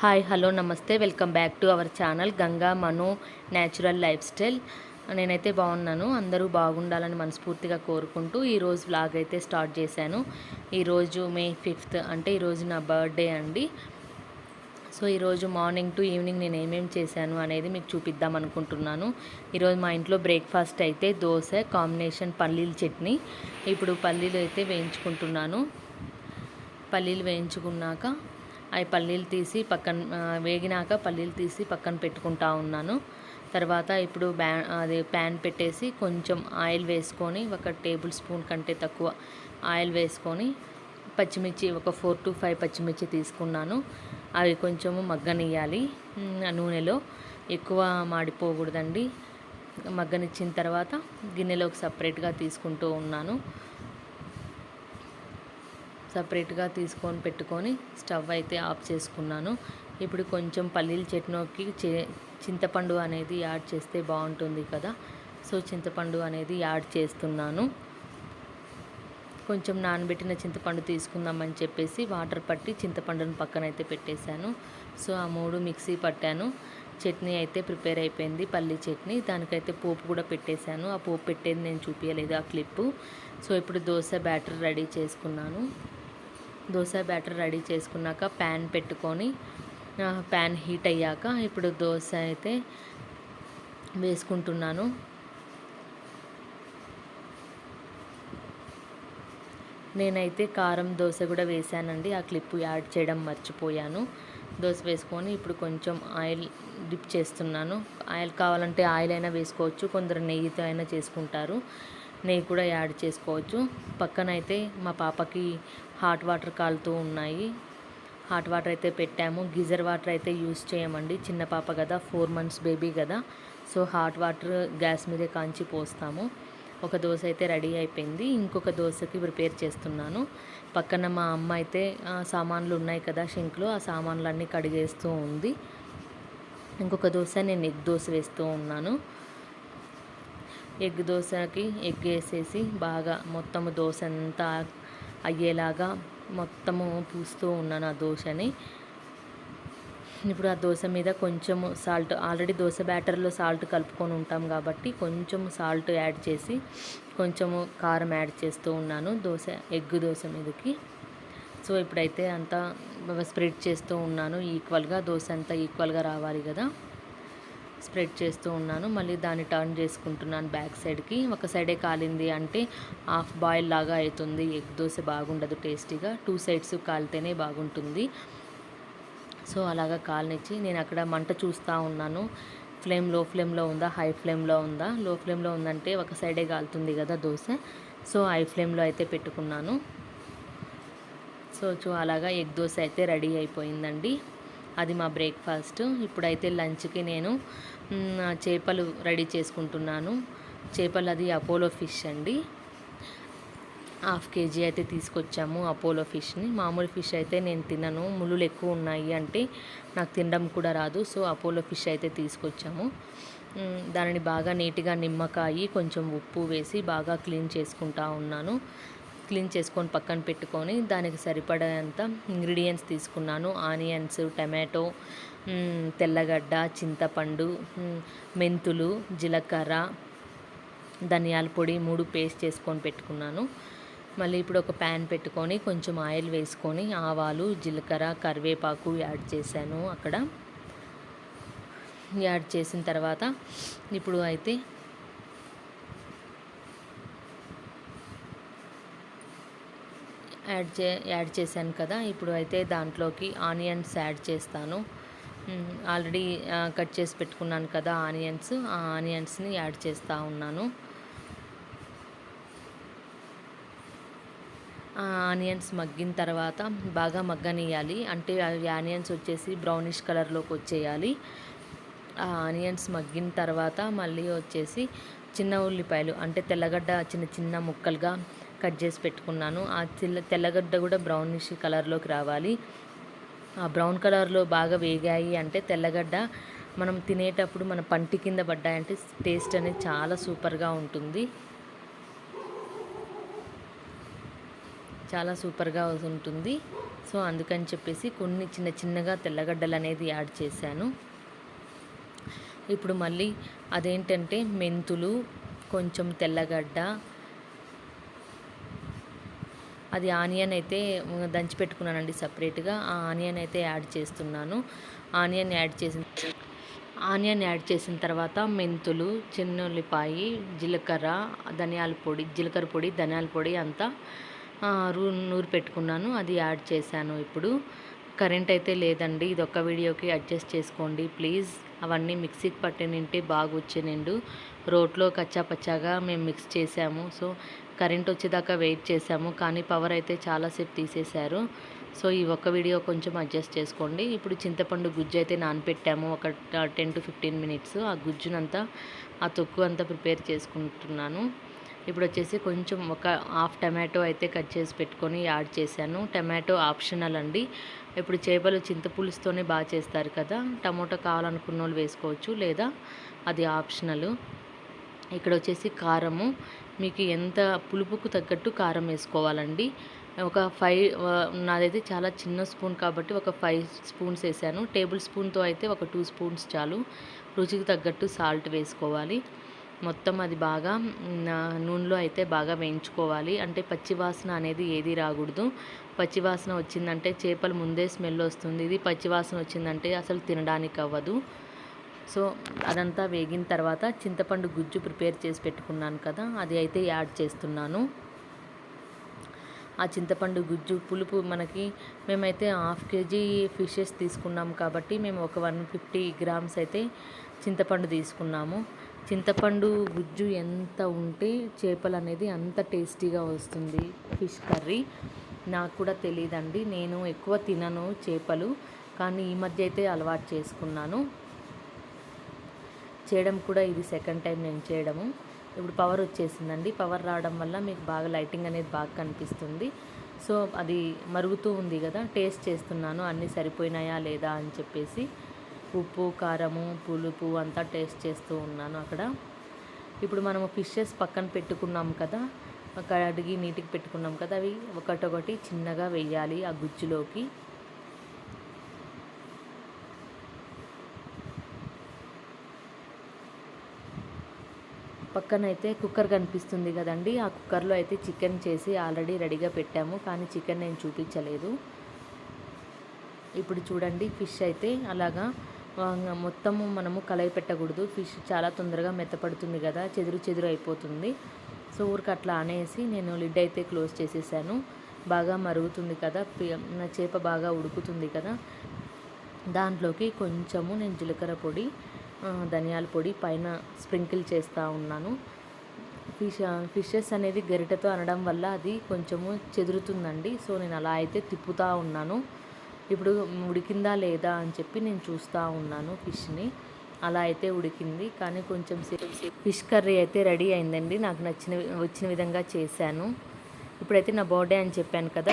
Hi hello నమస్తే welcome back to our channel Ganga Manu natural life style. నేనైతే బాగున్నాను, అందరూ బాగుండాలని మనస్ఫూర్తిగా కోరుకుంటూ ఈరోజు వ్లాగ్ అయితే స్టార్ట్ చేశాను. ఈరోజు మే 5th అంటే ఈరోజు నా బర్త్డే అండి. సో ఈరోజు మార్నింగ్ టు ఈవినింగ్ నేను ఏమేమి చేశాను అనేది మీకు చూపిద్దాం అనుకుంటున్నాను. ఈరోజు మా ఇంట్లో బ్రేక్ఫాస్ట్ అయితే దోశ కాంబినేషన్ పల్లీల చట్నీ. ఇప్పుడు పల్లీలు అయితే వేయించుకుంటున్నాను. పల్లీలు వేయించుకున్నాక అవి పల్లీలు తీసి వేగినాక పల్లీలు తీసి పక్కన పెట్టుకుంటా ఉన్నాను. తర్వాత ఇప్పుడు ప్యాన్ పెట్టేసి కొంచెం ఆయిల్ వేసుకొని, 1 టేబుల్ స్పూన్ కంటే తక్కువ ఆయిల్ వేసుకొని పచ్చిమిర్చి ఒక 4 to 5 పచ్చిమిర్చి తీసుకున్నాను. అవి కొంచెము మగ్గనియ్యాలి నూనెలో, ఎక్కువ మాడిపోకూడదండి. మగ్గనిచ్చిన తర్వాత గిన్నెలోకి సపరేట్గా తీసుకుంటూ ఉన్నాను. సపరేట్గా తీసుకొని పెట్టుకొని స్టవ్ అయితే ఆఫ్ చేసుకున్నాను. ఇప్పుడు కొంచెం పల్లీల చట్నీకి చింతపండు అనేది యాడ్ చేస్తే బాగుంటుంది కదా. సో చింతపండు అనేది యాడ్ చేస్తున్నాను. కొంచెం నానబెట్టిన చింతపండు తీసుకుందామని చెప్పేసి వాటర్ పట్టి చింతపండును పక్కనైతే పెట్టేశాను. సో ఆ 3 మిక్సీ పట్టాను. చట్నీ అయితే ప్రిపేర్ అయిపోయింది, పల్లీ చట్నీ. దానికైతే పోపు కూడా పెట్టేశాను. ఆ పోపు పెట్టేది నేను చూపించలేదు ఆ క్లిప్పు. సో ఇప్పుడు దోశ బ్యాటర్ రెడీ చేసుకున్నాను. దోశ బ్యాటర్ రెడీ చేసుకున్నాక ప్యాన్ పెట్టుకొని, ప్యాన్ హీట్ అయ్యాక ఇప్పుడు దోశ అయితే వేసుకుంటున్నాను. నేనైతే కారం దోశ కూడా వేసానండి, ఆ క్లిప్పు యాడ్ చేయడం మర్చిపోయాను. దోశ వేసుకొని ఇప్పుడు కొంచెం ఆయిల్ డిప్ చేస్తున్నాను. ఆయిల్ కావాలంటే ఆయిల్ అయినా వేసుకోవచ్చు, కొందరు నెయ్యితో అయినా చేసుకుంటారు. నెయ్యి కూడా యాడ్ చేసుకోవచ్చు. పక్కనైతే మా పాపకి హాట్ వాటర్ కాలుతూ ఉన్నాయి. హాట్ వాటర్ అయితే పెట్టాము. గీజర్ వాటర్ అయితే యూస్ చేయమండి, చిన్న పాప కదా, 4 months బేబీ కదా. సో హాట్ వాటర్ గ్యాస్ మీదే కాంచి పోస్తాము. ఒక దోశ అయితే రెడీ అయిపోయింది. ఇంకొక దోశకి ప్రిపేర్ చేస్తున్నాను. పక్కన మా అమ్మ అయితే సామాన్లు ఉన్నాయి కదా షింక్లో, ఆ సామాన్లన్నీ కడిగేస్తూ ఉంది. ఇంకొక దోశ నేను ఎగ్ దోశ వేస్తూ ఉన్నాను. ఎగ్ దోశకి ఎగ్ వేసేసి బాగా మొత్తము దోశ అంతా అయ్యేలాగా మొత్తము పూస్తూ ఉన్నాను ఆ దోశని. ఇప్పుడు ఆ దోశ మీద కొంచెము సాల్ట్, ఆల్రెడీ దోశ బ్యాటర్లో సాల్ట్ కలుపుకొని ఉంటాం కాబట్టి కొంచెం సాల్ట్ యాడ్ చేసి కొంచెము కారం యాడ్ చేస్తూ ఉన్నాను ఎగ్ దోశ మీదకి. సో ఇప్పుడైతే అంతా స్ప్రెడ్ చేస్తూ ఉన్నాను ఈక్వల్గా, దోశ అంతా ఈక్వల్గా రావాలి కదా. స్ప్రెడ్ చేస్తూ ఉన్నాను. మళ్ళీ దాన్ని టర్న్ చేసుకుంటున్నాను బ్యాక్ సైడ్కి. ఒక సైడే కాలింది అంటే హాఫ్ బాయిల్ లాగా అవుతుంది, ఎగ్ దోశ బాగుండదు టేస్టీగా. 2 sides కాలితేనే బాగుంటుంది. సో అలాగా కాలనిచ్చి నేను అక్కడ మంట చూస్తూ ఉన్నాను. లో ఫ్లేమ్లో ఉందా, హై ఫ్లేమ్లో ఉందా. లో ఫ్లేమ్లో ఉందంటే ఒక సైడే కాలుతుంది కదా దోశ. సో హై ఫ్లేమ్లో అయితే పెట్టుకున్నాను. సో అలాగా ఎగ్ దోశ అయితే రెడీ అయిపోయిందండి. అది మా బ్రేక్ఫాస్ట్. ఇప్పుడైతే లంచ్కి నేను చేపలు రెడీ చేసుకుంటున్నాను. చేపలు అది అపోలో ఫిష్ అండి. 1/2 kg అయితే తీసుకొచ్చాము అపోలో ఫిష్ని. మామూలు ఫిష్ అయితే నేను తినను, ముళ్ళులు ఎక్కువ ఉన్నాయి అంటే నాకు తినడం కూడా రాదు. సో అపోలో ఫిష్ అయితే తీసుకొచ్చాము. దానిని బాగా నీట్గా నిమ్మకాయ కొంచెం ఉప్పు వేసి బాగా క్లీన్ చేసుకుంటా ఉన్నాను. క్లీన్ చేసుకొని పక్కన పెట్టుకొని దానికి సరిపడేంత ఇంగ్రీడియంట్స్ తీసుకున్నాను. ఆనియన్స్, టమాటో, తెల్లగడ్డ, చింతపండు, మెంతులు, జీలకర్ర, ధనియాల పొడి 3 పేస్ట్ చేసుకొని పెట్టుకున్నాను. మళ్ళీ ఇప్పుడు ఒక ప్యాన్ పెట్టుకొని కొంచెం ఆయిల్ వేసుకొని ఆవాలు, జీలకర్ర, కరివేపాకు యాడ్ చేశాను. అక్కడ యాడ్ చేసిన తర్వాత ఇప్పుడు అయితే యాడ్ చేశాను కదా. ఇప్పుడు అయితే దాంట్లోకి ఆనియన్స్ యాడ్ చేస్తాను. ఆల్రెడీ కట్ చేసి పెట్టుకున్నాను కదా ఆనియన్స్, ఆ ఆనియన్స్ని యాడ్ చేస్తూ ఉన్నాను. ఆ ఆనియన్స్ మగ్గిన తర్వాత బాగా మగ్గనియాలి, అంటే ఆనియన్స్ వచ్చేసి బ్రౌనిష్ కలర్లోకి వచ్చేయాలి. ఆ ఆనియన్స్ మగ్గిన తర్వాత మళ్ళీ వచ్చేసి చిన్న ఉల్లిపాయలు అంటే తెల్లగడ్డ చిన్న చిన్న ముక్కలుగా కట్ చేసి పెట్టుకున్నాను. ఆ తెల్లగడ్డ కూడా బ్రౌనిష్ కలర్లోకి రావాలి. ఆ బ్రౌన్ కలర్లో బాగా వేగాయి అంటే తెల్లగడ్డ మనం తినేటప్పుడు మన పంటి కింద పడ్డాయంటే టేస్ట్ అనేది చాలా సూపర్గా ఉంటుంది. చాలా సూపర్గా ఉంటుంది. సో అందుకని చెప్పేసి కొన్ని చిన్న చిన్నగా తెల్లగడ్డలు అనేది యాడ్ చేశాను. ఇప్పుడు మళ్ళీ అదేంటంటే మెంతులు, కొంచెం తెల్లగడ్డ, అది ఆనియన్ అయితే దంచి పెట్టుకున్నానండి సపరేట్గా. ఆ ఆనియన్ అయితే యాడ్ చేస్తున్నాను. ఆనియన్ యాడ్ చేసిన తర్వాత మెంతులు, చిన్న ఉల్లిపాయ, జీలకర్ర పొడి, ధనియాల పొడి అంతా నూరి పెట్టుకున్నాను. అది యాడ్ చేశాను. ఇప్పుడు కరెంట్ అయితే లేదండి, ఇది ఒక్క వీడియోకి అడ్జస్ట్ చేసుకోండి ప్లీజ్. అవన్నీ మిక్సీకి పట్టినింటే బాగా వచ్చేనిండు. రోట్లో కచ్చా పచ్చాగా మేము మిక్స్ చేసాము. సో కరెంట్ వచ్చేదాకా వెయిట్ చేసాము, కానీ పవర్ అయితే చాలాసేపు తీసేశారు. సో ఈ ఒక్క వీడియో కొంచెం అడ్జస్ట్ చేసుకోండి. ఇప్పుడు చింతపండు గుజ్జు అయితే నానపెట్టాము ఒక 10 to 15 minutes. ఆ గుజ్జునంతా, ఆ తొక్కు అంతా ప్రిపేర్ చేసుకుంటున్నాను. ఇప్పుడు వచ్చేసి కొంచెం ఒక హాఫ్ టమాటో అయితే కట్ చేసి పెట్టుకొని యాడ్ చేశాను. టమాటో ఆప్షనల్ అండి. ఇప్పుడు చేపలు చింతపులుసుతోనే బాగా చేస్తారు కదా, టమాటో కావాలనుకున్న వాళ్ళు వేసుకోవచ్చు, లేదా అది ఆప్షనల్. ఇక్కడ వచ్చేసి కారము, మీకు ఎంత పులుపుకు తగ్గట్టు కారం వేసుకోవాలండి. ఒక 5 నాదైతే చాలా చిన్న స్పూన్ కాబట్టి ఒక 5 స్పూన్స్ వేసాను. టేబుల్ స్పూన్తో అయితే ఒక 2 స్పూన్స్ చాలు. రుచికి తగ్గట్టు సాల్ట్ వేసుకోవాలి. మొత్తం అది బాగా నూనెలో అయితే బాగా వేయించుకోవాలి. అంటే పచ్చివాసన అనేది ఏది రాకూడదు. పచ్చివాసన వచ్చిందంటే చేపలు ముందే స్మెల్ వస్తుంది. ఇది పచ్చివాసన వచ్చిందంటే అసలు తినడానికి అవ్వదు. సో అదంతా వేగిన తర్వాత చింతపండు గుజ్జు ప్రిపేర్ చేసి పెట్టుకున్నాను కదా, అది అయితే యాడ్ చేస్తున్నాను. ఆ చింతపండు గుజ్జు పులుపు మేమైతే 1/2 kg ఫిషెస్ తీసుకున్నాం కాబట్టి మేము ఒక 150 grams అయితే చింతపండు తీసుకున్నాము. చింతపండు గుజ్జు ఎంత ఉంటే చేపలు అనేది అంత టేస్టీగా వస్తుంది ఫిష్ కర్రీ. నాకు కూడా తెలియదండి, నేను ఎక్కువ తినను చేపలు, కానీ ఈ మధ్య అయితే అలవాటు చేసుకున్నాను. చేయడం కూడా ఇది సెకండ్ టైం నేను చేయడము. ఇప్పుడు పవర్ వచ్చేసిందండి. పవర్ రావడం వల్ల మీకు బాగా లైటింగ్ అనేది బాగా కనిపిస్తుంది. సో అది మరుగుతూ ఉంది కదా, టేస్ట్ చేస్తున్నాను అన్నీ సరిపోయినాయా లేదా అని చెప్పేసి. ఉప్పు, కారము, పులుపు అంతా టేస్ట్ చేస్తూ ఉన్నాను అక్కడ. ఇప్పుడు మనము ఫిషెస్ పక్కన పెట్టుకున్నాం కదా, కడిగి నీటికి పెట్టుకున్నాం కదా, అవి ఒకటొకటి చిన్నగా వేయాలి ఆ గుజ్జులోకి. పక్కనైతే కుక్కర్ కనిపిస్తుంది కదండి, ఆ కుక్కర్లో అయితే చికెన్ చేసి ఆల్రెడీ రెడీగా పెట్టాము, కానీ చికెన్ నేను చూపించలేదు. ఇప్పుడు చూడండి, ఫిష్ అయితే అలాగా మొత్తము మనము కలయి పెట్టకూడదు. ఫిష్ చాలా తొందరగా మెత్తపడుతుంది కదా, చెదురు అయిపోతుంది. సో ఊరికి అట్లా అనేసి నేను లిడ్ అయితే క్లోజ్ చేసేసాను. బాగా మరుగుతుంది కదా, చేప బాగా ఉడుకుతుంది కదా, దాంట్లోకి కొంచెము నేను జీలకర్ర పొడి, ధనియాల పొడి పైన స్ప్రింకిల్ చేస్తూ ఉన్నాను. ఫిషెస్ అనేది గరిటెతో అనడం వల్ల అది కొంచెము చెదురుతుందండి. సో నేను అలా అయితే తిప్పుతూ ఉన్నాను. ఇప్పుడు ఉడికిందా లేదా అని చెప్పి నేను చూస్తూ ఉన్నాను ఫిష్ని. అలా అయితే ఉడికింది, కానీ కొంచెం ఫిష్ కర్రీ అయితే రెడీ అయిందండి. నాకు వచ్చిన విధంగా చేశాను. ఇప్పుడైతే నా బర్త్డే అని చెప్పాను కదా,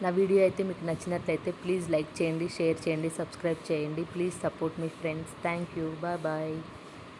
నా వీడియో అయితే మీకు నచ్చినట్లయితే ప్లీజ్ లైక్ చేయండి, షేర్ చేయండి, సబ్స్క్రైబ్ చేయండి. ప్లీజ్ సపోర్ట్ మీ ఫ్రెండ్స్. Thank you. బాయ్.